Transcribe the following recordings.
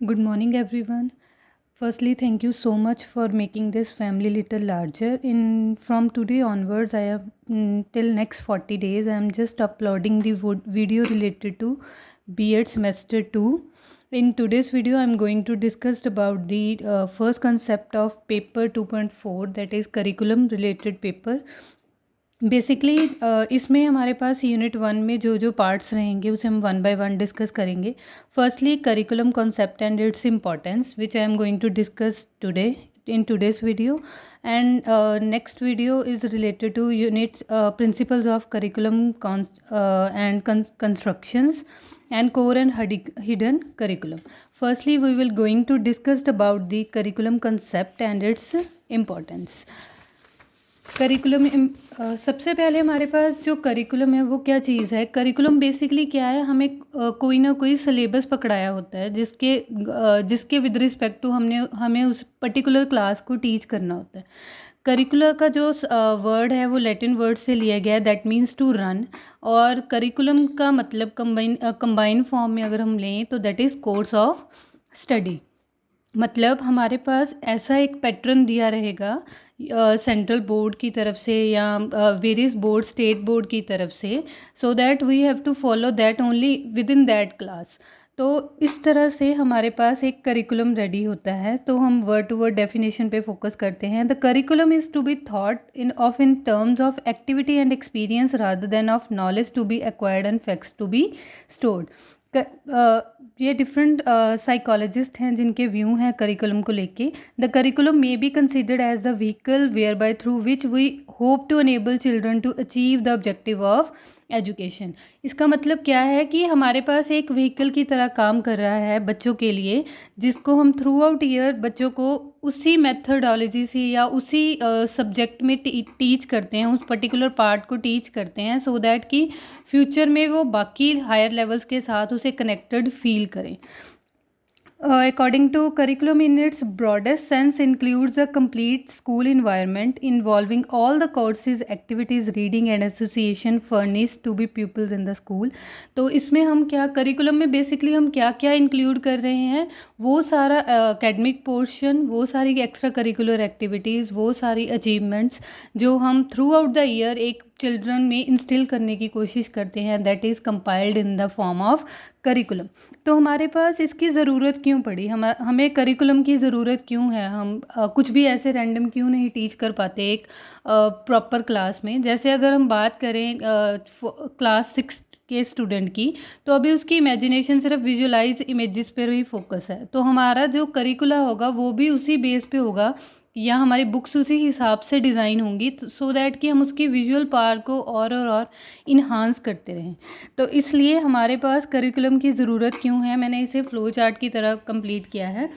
Good morning, everyone. Firstly, thank you so much for making this family little larger. In from today onwards, I am till next 40 days. I am just uploading the video related to B.Ed semester 2. In today's video, I am going to discuss about the first concept of paper 2.4, that is curriculum related paper. Basically इसमें हमारे पास unit 1 में जो जो parts रहेंगे उसे हम one by one discuss करेंगे. Firstly curriculum concept and its importance which I am going to discuss today in today's video, and next video is related to units principles of curriculum and constructions and core and hidden curriculum. Firstly, we will going to discuss about the curriculum concept and its importance. Curriculum सबसे पहले हमारे पास जो curriculum है वो क्या चीज़ है. Curriculum basically क्या है, हमें कोई ना कोई सिलेबस पकड़ाया होता है जिसके विद रिस्पेक्ट टू हमें उस पर्टिकुलर क्लास को टीच करना होता है. करिकुलर का जो वर्ड है वो लैटिन वर्ड से लिया गया है, दैट मीन्स टू रन. और करिकुलम का मतलब कंबाइन फॉर्म में अगर हम लें तो that is course of study. मतलब हमारे पास ऐसा एक पैटर्न दिया रहेगा सेंट्रल बोर्ड की तरफ से या वेरियस बोर्ड स्टेट बोर्ड की तरफ से, so that we have to follow that only within that class. तो इस तरह से हमारे पास एक करिकुलम रेडी होता है. तो हम वर्ड टू वर्ड डेफिनेशन पे फोकस करते हैं. The curriculum is to be thought in terms of activity and experience rather than of knowledge to be acquired and facts to be stored. ये different psychologist हैं जिनके view हैं curriculum को लेके. The curriculum may be considered as the vehicle whereby through which we hope to enable children to achieve the objective of education. इसका मतलब क्या है कि हमारे पास एक व्हीकल की तरह काम कर रहा है बच्चों के लिए, जिसको हम थ्रू आउट ईयर बच्चों को उसी मेथडोलॉजी से या उसी सब्जेक्ट में टीच करते हैं, उस पर्टिकुलर पार्ट को टीच करते हैं, सो दैट कि फ्यूचर में वो बाकी हायर लेवल्स के साथ उसे कनेक्टेड फील करें. According to curriculum in its broadest sense includes a complete school environment involving all the courses, activities, reading and association furnished to be pupils in the school. तो इसमें हम क्या curriculum में basically हम क्या क्या include कर रहे हैं, वो सारा एकेडमिक पोर्शन, वो सारी एक्स्ट्रा करिकुलर एक्टिविटीज़, वो सारी अचीवमेंट्स जो हम थ्रू आउट द ईयर एक चिल्ड्रन में इंस्टिल करने की कोशिश करते हैं, that is compiled in the form of curriculum. तो हमारे पास इसकी ज़रूरत क्यों पड़ी, हमें करिकुलम की ज़रूरत क्यों है, हम कुछ भी ऐसे रैंडम क्यों नहीं टीच कर पाते एक प्रॉपर क्लास में. जैसे अगर हम बात करें क्लास 6 के स्टूडेंट की, तो अभी उसकी इमेजिनेशन सिर्फ विजुअलाइज इमेजेस पर ही फोकस है. तो हमारा जो करिकुला होगा वो भी उसी बेस पे होगा या हमारी बुक्स उसी हिसाब से डिज़ाइन होंगी, सो दैट कि हम उसकी विजुअल पावर को और इन्हांस करते रहें. तो इसलिए हमारे पास करिकुलम की ज़रूरत क्यों है, मैंने इसे फ्लो चार्ट की तरह कंप्लीट किया है.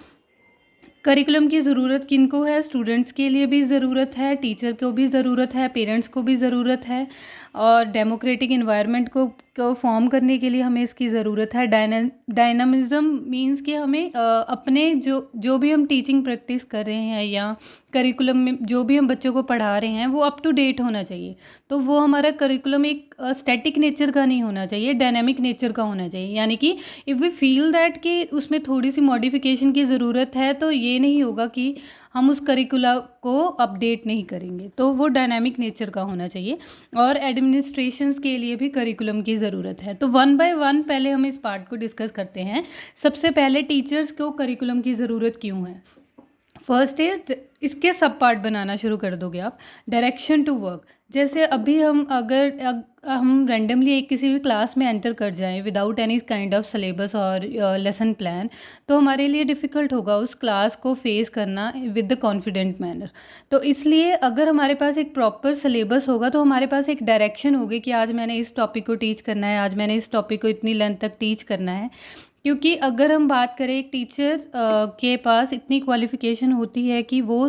करिकुलम की ज़रूरत किनको है, स्टूडेंट्स के लिए भी ज़रूरत है, टीचर को भी ज़रूरत है, पेरेंट्स को भी ज़रूरत है, और डेमोक्रेटिक इन्वायरमेंट को फॉर्म करने के लिए हमें इसकी ज़रूरत है. डायनामिज़म मींस कि हमें अपने जो भी हम टीचिंग प्रैक्टिस कर रहे हैं या करिकुलम में जो भी हम बच्चों को पढ़ा रहे हैं वो अप टू डेट होना चाहिए. तो वो हमारा करिकुलम एक स्टैटिक नेचर का नहीं होना चाहिए, डायनामिक नेचर का होना चाहिए. यानी कि इफ़ वी फील दैट कि उसमें थोड़ी सी मॉडिफिकेशन की ज़रूरत है, तो ये नहीं होगा कि हम उस करिकुला को अपडेट नहीं करेंगे. तो वो डायनामिक नेचर का होना चाहिए. और एडमिनिस्ट्रेशंस के लिए भी करिकुलम की ज़रूरत है. तो वन बाय वन पहले हम इस पार्ट को डिस्कस करते हैं. सबसे पहले टीचर्स को करिकुलम की ज़रूरत क्यों है. फर्स्ट इज इसके सब पार्ट बनाना शुरू कर दोगे आप. डायरेक्शन टू वर्क, जैसे अभी हम हम रैंडमली एक किसी भी क्लास में एंटर कर जाएं without any kind of syllabus और लेसन प्लान, तो हमारे लिए डिफ़िकल्ट होगा उस क्लास को फेस करना विद द कॉन्फिडेंट मैनर. तो इसलिए अगर हमारे पास एक प्रॉपर सिलेबस होगा तो हमारे पास एक डायरेक्शन होगी कि आज मैंने इस टॉपिक को टीच करना है, आज मैंने इस टॉपिक को इतनी लेंथ तक टीच करना है. क्योंकि अगर हम बात करें एक टीचर के पास इतनी क्वालिफ़िकेशन होती है कि वो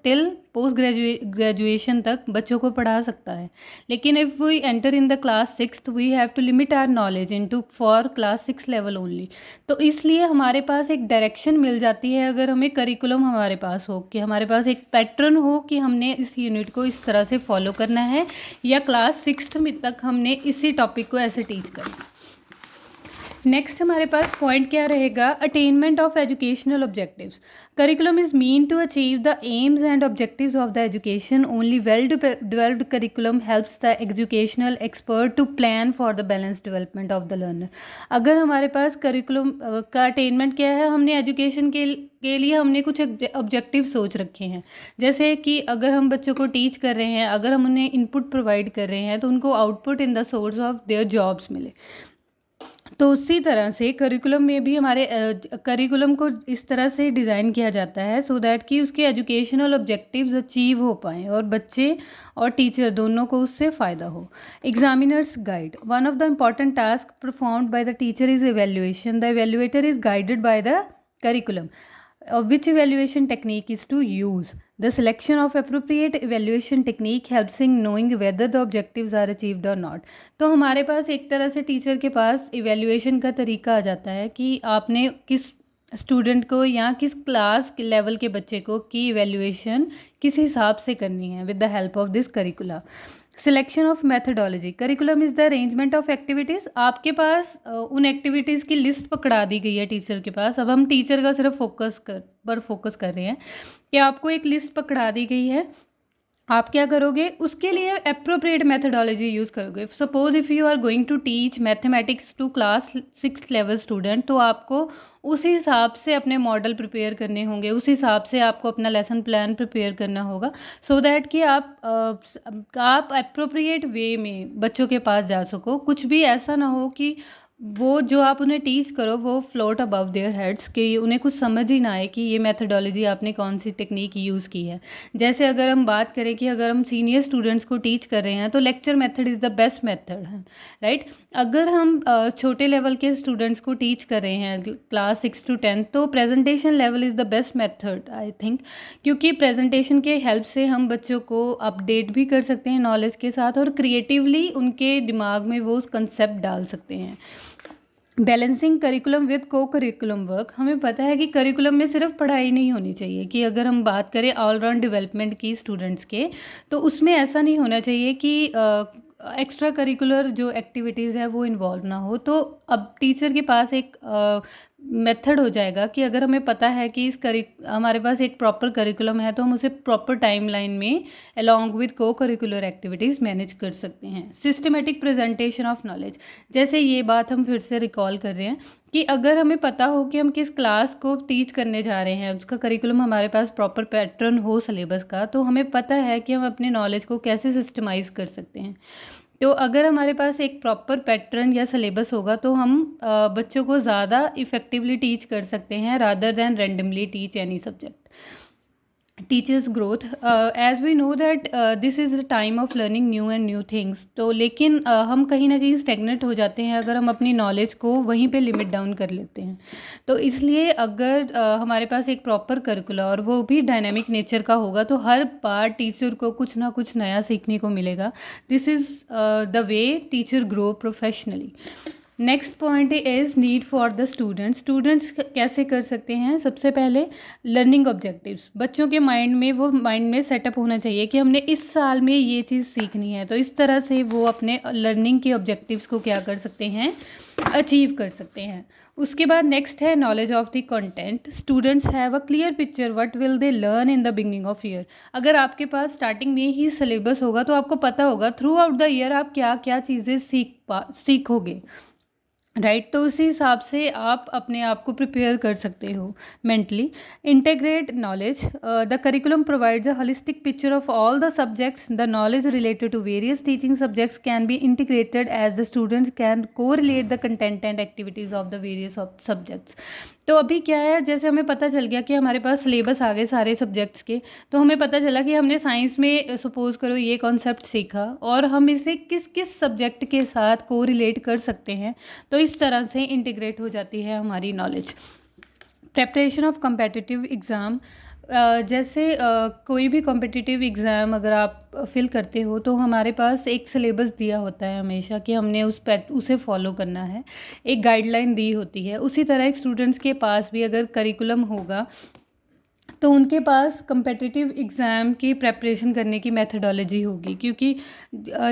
टिल पोस्ट ग्रेजुएशन तक बच्चों को पढ़ा सकता है. लेकिन if we enter in the class 6th we have to limit our knowledge into for class 6 level only. तो इसलिए हमारे पास एक डायरेक्शन मिल जाती है अगर हमें करिकुलम हमारे पास हो, कि हमारे पास एक पैटर्न हो कि हमने इस यूनिट को इस तरह से फॉलो करना है या क्लास 6th में तक हमने इसी टॉपिक को ऐसे टीच करना. नेक्स्ट हमारे पास पॉइंट क्या रहेगा, attainment of educational objectives. Curriculum is mean to achieve the aims and objectives of the education. Only well developed curriculum helps the educational expert to plan for the balance development of the learner. अगर हमारे पास curriculum का attainment क्या है, हमने education के लिए हमने कुछ ऑब्जेक्टिव सोच रखे हैं, जैसे कि अगर हम बच्चों को टीच कर रहे हैं, अगर हम उन्हें इनपुट प्रोवाइड कर रहे हैं तो उनको output in the source of their jobs मिले। तो उसी तरह से करिकुलम में भी हमारे करिकुलम को इस तरह से डिज़ाइन किया जाता है सो दैट कि उसके एजुकेशनल ऑब्जेक्टिव्स अचीव हो पाएँ और बच्चे और टीचर दोनों को उससे फ़ायदा हो। Examiners guide, one of the important task performed by the teacher is evaluation. The evaluator is guided by the curriculum. Which evaluation technique is to use? The selection of appropriate evaluation technique helps in knowing whether the objectives are achieved or not. तो हमारे पास एक तरह से teacher के पास evaluation का तरीका आ जाता है कि आपने किस स्टूडेंट को या किस क्लास लेवल के बच्चे को की इवेल्युएशन किस हिसाब से करनी है with the help of this करिकुला। Selection of methodology, curriculum is the arrangement of activities. आपके पास उन एक्टिविटीज़ की लिस्ट पकड़ा दी गई है टीचर के पास। अब हम टीचर का सिर्फ फोकस कर रहे हैं कि आपको एक लिस्ट पकड़ा दी गई है, आप क्या करोगे, उसके लिए अप्रोप्रिएट मेथडोलॉजी यूज़ करोगे। Suppose if you are going to teach mathematics to class 6 level student, तो आपको उस हिसाब से अपने मॉडल प्रिपेयर करने होंगे, उस हिसाब से आपको अपना लेसन प्लान प्रिपेयर करना होगा सो दैट कि आप अप्रोप्रिएट वे में बच्चों के पास जा सको। कुछ भी ऐसा ना हो कि वो जो आप उन्हें टीच करो वो फ्लोट अबव देयर हेड्स, कि उन्हें कुछ समझ ही ना आए कि ये मेथडोलॉजी आपने कौन सी टेक्निक यूज़ की है। जैसे अगर हम बात करें कि अगर हम सीनियर स्टूडेंट्स को टीच कर रहे हैं तो lecture method is the best method है, राइट। अगर हम छोटे लेवल के स्टूडेंट्स को टीच कर रहे हैं क्लास 6 to 10, तो presentation level is the best method I think, क्योंकि प्रेजेंटेशन के हेल्प से हम बच्चों को अपडेट भी कर सकते हैं नॉलेज के साथ और क्रिएटिवली उनके दिमाग में वो कंसेप्ट डाल सकते हैं। बैलेंसिंग करिकुलम विद को करिकुलम वर्क, हमें पता है कि करिकुलम में सिर्फ पढ़ाई नहीं होनी चाहिए, कि अगर हम बात करें ऑलराउंड डेवलपमेंट की स्टूडेंट्स के, तो उसमें ऐसा नहीं होना चाहिए कि एक्स्ट्रा करिकुलर जो एक्टिविटीज़ है वो इन्वॉल्व ना हो। तो अब टीचर के पास एक मेथड हो जाएगा कि अगर हमें पता है कि हमारे पास एक प्रॉपर करिकुलम है तो हम उसे प्रॉपर टाइमलाइन में अलॉन्ग विद को करिकुलर एक्टिविटीज़ मैनेज कर सकते हैं। सिस्टमेटिक प्रेजेंटेशन ऑफ नॉलेज, जैसे ये बात हम फिर से रिकॉल कर रहे हैं कि अगर हमें पता हो कि हम किस क्लास को टीच करने जा रहे हैं, उसका करिकुलम हमारे पास प्रॉपर पैटर्न हो सिलेबस का, तो हमें पता है कि हम अपने नॉलेज को कैसे सिस्टमाइज़ कर सकते हैं। तो अगर हमारे पास एक प्रॉपर पैटर्न या सिलेबस होगा तो हम बच्चों को ज़्यादा इफ़ेक्टिवली टीच कर सकते हैं rather than randomly teach any subject. Teachers growth, as we know that this is the time of learning new and new things, तो लेकिन हम कहीं ना कहीं स्टेगनेट हो जाते हैं अगर हम अपनी नॉलेज को वहीं पे लिमिट डाउन कर लेते हैं। तो इसलिए अगर हमारे पास एक प्रॉपर करिकुलम और वो भी डायनेमिक नेचर का होगा तो हर बार टीचर को कुछ ना कुछ नया सीखने को मिलेगा। This is the way teacher grow professionally. Next point is need for the students कैसे कर सकते हैं। सबसे पहले लर्निंग ऑब्जेक्टिव्स, बच्चों के माइंड में सेटअप होना चाहिए कि हमने इस साल में ये चीज़ सीखनी है, तो इस तरह से वो अपने लर्निंग के ऑब्जेक्टिव्स को क्या कर सकते हैं, अचीव कर सकते हैं। उसके बाद नेक्स्ट है knowledge of the content. Students have a clear picture what will they learn in the beginning of year. अगर आपके पास स्टार्टिंग में ही सिलेबस होगा तो आपको पता होगा थ्रू आउट द ईयर आप क्या क्या चीज़ें सीखोगे, राइट। तो उसी हिसाब से आप अपने आप को प्रिपेयर कर सकते हो mentally. Integrate knowledge, the curriculum provides a holistic picture of all the subjects. The knowledge related to various teaching subjects can be integrated as the students can correlate the content and activities of the various of subjects. तो अभी क्या है, जैसे हमें पता चल गया कि हमारे पास सिलेबस आ गए सारे सब्जेक्ट्स के, तो हमें पता चला कि हमने साइंस में सपोज करो ये कॉन्सेप्ट सीखा और हम इसे किस किस सब्जेक्ट के साथ कोरिलेट कर सकते हैं, तो इस तरह से इंटीग्रेट हो जाती है हमारी knowledge. Preparation of competitive exam, जैसे कोई भी कॉम्पिटिटिव एग्ज़ाम अगर आप फिल करते हो तो हमारे पास एक सिलेबस दिया होता है हमेशा कि हमने उसे फॉलो करना है, एक गाइडलाइन दी होती है। उसी तरह एक स्टूडेंट्स के पास भी अगर करिकुलम होगा तो उनके पास कम्पिटिटिव एग्ज़ाम की प्रेपरेशन करने की मेथडोलॉजी होगी, क्योंकि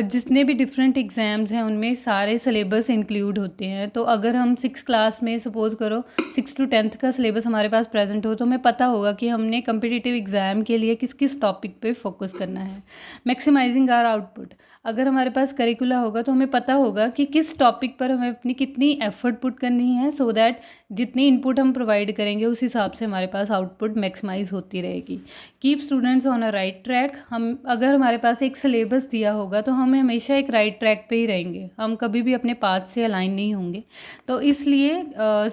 जितने भी डिफरेंट एग्ज़ाम्स हैं उनमें सारे सिलेबस इंक्लूड होते हैं। तो अगर हम 6 क्लास में सपोज़ करो 6 to 10th का सिलेबस हमारे पास प्रेजेंट हो, तो हमें पता होगा कि हमने कम्पिटिटिव एग्ज़ाम के लिए किस किस टॉपिक पे फोकस करना है। मैक्सिमाइजिंग आवर आउटपुट, अगर हमारे पास करिकुला होगा तो हमें पता होगा कि किस टॉपिक पर हमें अपनी कितनी एफर्ट पुट करनी है, सो दैट जितनी इनपुट हम प्रोवाइड करेंगे उस हिसाब से हमारे पास आउटपुट मैक्सिमाइज होती रहेगी। Keep students on a right track, हम अगर हमारे पास एक सिलेबस दिया होगा तो हम हमेशा एक राइट ट्रैक पे ही रहेंगे, हम कभी भी अपने पाथ से अलाइन नहीं होंगे। तो इसलिए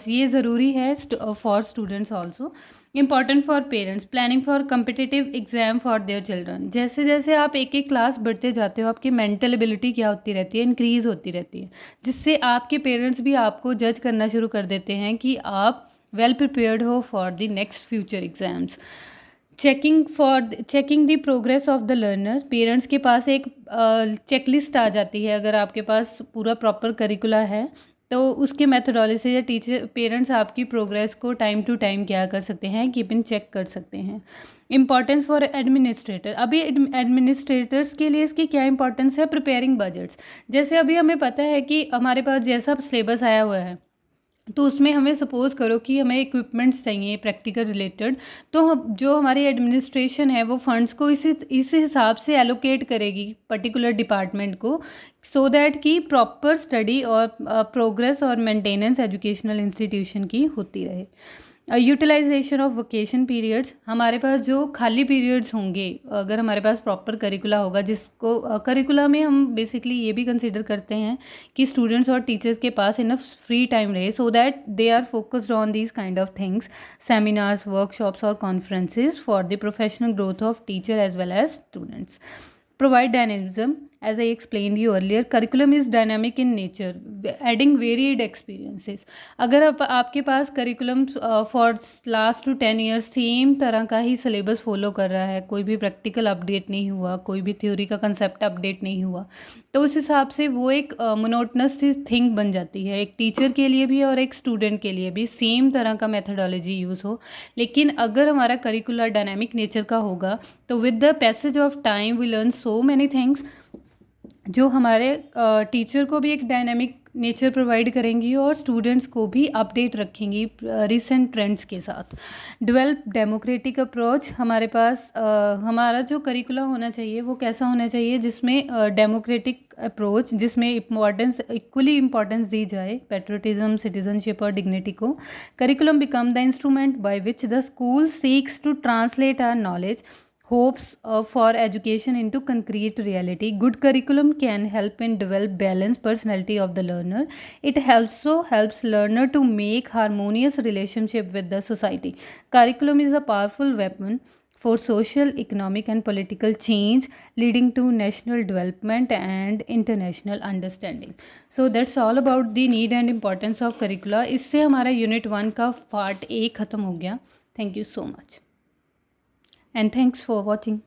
ये ज़रूरी है for students also. Important for parents, planning for competitive exam for their children. जैसे जैसे आप एक एक क्लास बढ़ते जाते हो, आपकी मेंटल एबिलिटी क्या होती रहती है, इंक्रीज़ होती रहती है, जिससे आपके पेरेंट्स भी आपको जज करना शुरू कर देते हैं कि आप वेल प्रिपेयर्ड हो for the next future exams. Checking the progress of the learner, parents के पास एक चेकलिस्ट आ जाती है। अगर आपके पास पूरा प्रॉपर करिकुला है तो उसके मेथडोलॉजी से या टीचर पेरेंट्स आपकी प्रोग्रेस को टाइम टू टाइम क्या कर सकते हैं, कीप इन चेक कर सकते हैं। इंपॉर्टेंस फॉर एडमिनिस्ट्रेटर, अभी एडमिनिस्ट्रेटर्स के लिए इसकी क्या इंपॉर्टेंस है, प्रिपेयरिंग बजट्स। जैसे अभी हमें पता है कि हमारे पास जैसा सिलेबस आया हुआ है तो उसमें हमें सपोज़ करो कि हमें इक्विपमेंट्स चाहिए प्रैक्टिकल रिलेटेड, तो हम जो हमारी एडमिनिस्ट्रेशन है वो फंड्स को इस हिसाब से एलोकेट करेगी पर्टिकुलर डिपार्टमेंट को, सो दैट कि प्रॉपर स्टडी और प्रोग्रेस और मेंटेनेंस एजुकेशनल इंस्टीट्यूशन की होती रहे। यूटिलाइजेशन ऑफ वेकेशन पीरियड्स, हमारे पास जो खाली पीरियड्स होंगे, अगर हमारे पास प्रॉपर करिकुला होगा, जिसको करिकुला में हम बेसिकली ये भी कंसिडर करते हैं कि स्टूडेंट्स और टीचर्स के पास इनफ फ्री टाइम रहे, so that they are focused on these kind of things, seminars, workshops और conferences for the professional growth of teacher as well as students. Provide dynamism, as I explained you earlier, curriculum is dynamic in nature, adding varied experiences. अगर आपके पास curriculum for last two 10 years same तरह का ही syllabus follow कर रहा है, कोई भी प्रैक्टिकल अपडेट नहीं हुआ, कोई भी थ्योरी का कंसेप्ट अपडेट नहीं हुआ, तो उस हिसाब से वो एक मोनोटनस सी थिंग बन जाती है, एक टीचर के लिए भी और एक स्टूडेंट के लिए भी सेम तरह का मेथडोलॉजी यूज़ हो। लेकिन अगर हमारा करिकुलर डायनामिक नेचर का होगा तो with the passage of time we learn so many things, जो हमारे टीचर को भी एक डायनामिक नेचर प्रोवाइड करेंगी और स्टूडेंट्स को भी अपडेट रखेंगी रिसेंट ट्रेंड्स के साथ। डेवलप डेमोक्रेटिक अप्रोच, हमारे पास हमारा जो करिकुला होना चाहिए वो कैसा होना चाहिए, जिसमें डेमोक्रेटिक अप्रोच, जिसमें इक्वली इम्पॉर्टेंस दी जाए पैट्रियटिज्म, सिटीजनशिप और डिग्निटी को। Curriculum become the instrument by which the school seeks to translate our knowledge, hopes for education into concrete reality. Good curriculum can help in develop balanced personality of the learner. It also helps learner to make harmonious relationship with the society. Curriculum is a powerful weapon for social, economic and political change, leading to national development and international understanding. So that's all about the need and importance of curricula. इससे हमारा unit 1 का part 1 ख़त्म हो गया. Thank you so much. And thanks for watching.